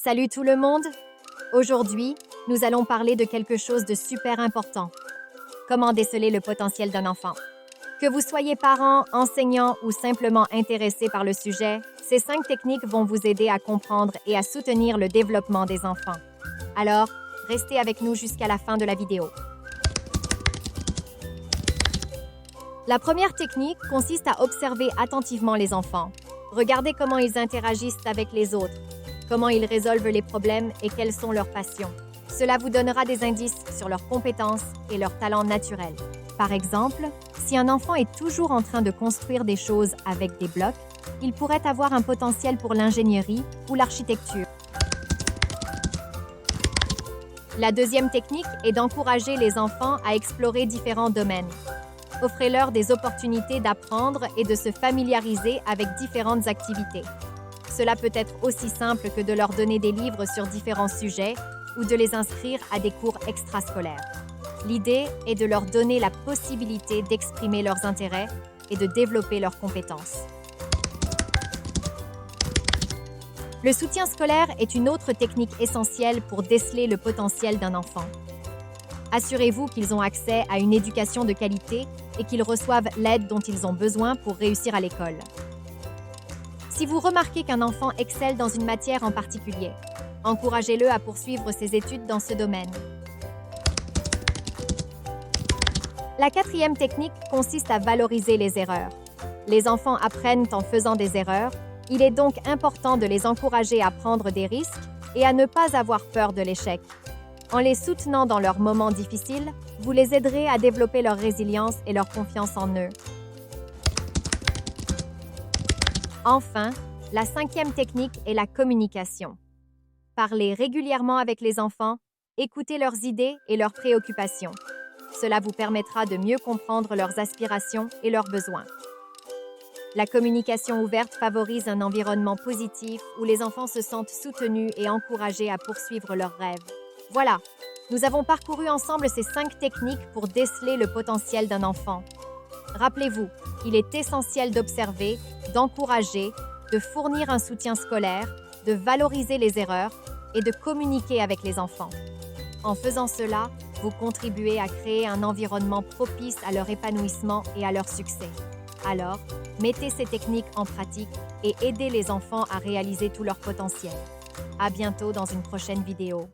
Salut tout le monde! Aujourd'hui, nous allons parler de quelque chose de super important. Comment déceler le potentiel d'un enfant. Que vous soyez parent, enseignant ou simplement intéressé par le sujet, ces 5 techniques vont vous aider à comprendre et à soutenir le développement des enfants. Alors, restez avec nous jusqu'à la fin de la vidéo. La première technique consiste à observer attentivement les enfants. Regardez comment ils interagissent avec les autres, comment ils résolvent les problèmes et quelles sont leurs passions. Cela vous donnera des indices sur leurs compétences et leurs talents naturels. Par exemple, si un enfant est toujours en train de construire des choses avec des blocs, il pourrait avoir un potentiel pour l'ingénierie ou l'architecture. La deuxième technique est d'encourager les enfants à explorer différents domaines. Offrez-leur des opportunités d'apprendre et de se familiariser avec différentes activités. Cela peut être aussi simple que de leur donner des livres sur différents sujets ou de les inscrire à des cours extrascolaires. L'idée est de leur donner la possibilité d'exprimer leurs intérêts et de développer leurs compétences. Le soutien scolaire est une autre technique essentielle pour déceler le potentiel d'un enfant. Assurez-vous qu'ils ont accès à une éducation de qualité et qu'ils reçoivent l'aide dont ils ont besoin pour réussir à l'école. Si vous remarquez qu'un enfant excelle dans une matière en particulier, encouragez-le à poursuivre ses études dans ce domaine. La quatrième technique consiste à valoriser les erreurs. Les enfants apprennent en faisant des erreurs, il est donc important de les encourager à prendre des risques et à ne pas avoir peur de l'échec. En les soutenant dans leurs moments difficiles, vous les aiderez à développer leur résilience et leur confiance en eux. Enfin, la cinquième technique est la communication. Parlez régulièrement avec les enfants, écoutez leurs idées et leurs préoccupations. Cela vous permettra de mieux comprendre leurs aspirations et leurs besoins. La communication ouverte favorise un environnement positif où les enfants se sentent soutenus et encouragés à poursuivre leurs rêves. Voilà, nous avons parcouru ensemble ces 5 techniques pour déceler le potentiel d'un enfant. Rappelez-vous, il est essentiel d'observer, d'encourager, de fournir un soutien scolaire, de valoriser les erreurs et de communiquer avec les enfants. En faisant cela, vous contribuez à créer un environnement propice à leur épanouissement et à leur succès. Alors, mettez ces techniques en pratique et aidez les enfants à réaliser tout leur potentiel. À bientôt dans une prochaine vidéo.